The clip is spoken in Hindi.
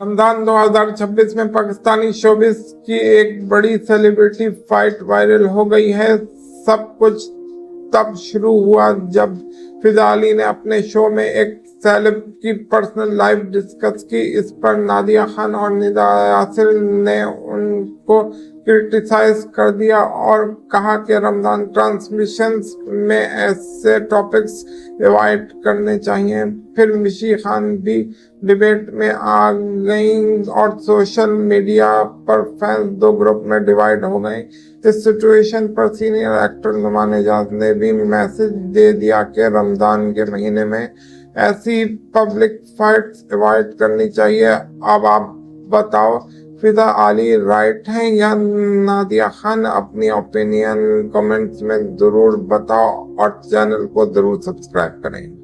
रमजान 2026 में पाकिस्तानी शोबिस की एक बड़ी सेलिब्रिटी फाइट वायरल हो गई है। सब कुछ तब शुरू हुआ जब फिजा अली ने अपने शो में एक सेलेब की पर्सनल लाइफ डिस्कस की। इस पर नादिया खान और निदा यासिर ने उनको क्रिटिसाइज कर दिया और कहा कि रमजान ट्रांसमिशंस में ऐसे टॉपिक्स अवॉइड करने चाहिए। फिर मिशी खान भी डिबेट में आ गई और सोशल मीडिया पर फैंस दो ग्रुप में डिवाइड हो गए। इस सिचुएशन पर सीनियर एक्टर नुमान एजाज ने भी मैसेज दे दिया कि रमजान के महीने में ऐसी पब्लिक फाइट्स अवॉइड करनी चाहिए। अब आप बताओ, फिजा अली राइट हैं या नादिया खान? अपनी ओपिनियन कमेंट्स में जरूर बताओ और चैनल को जरूर सब्सक्राइब करें।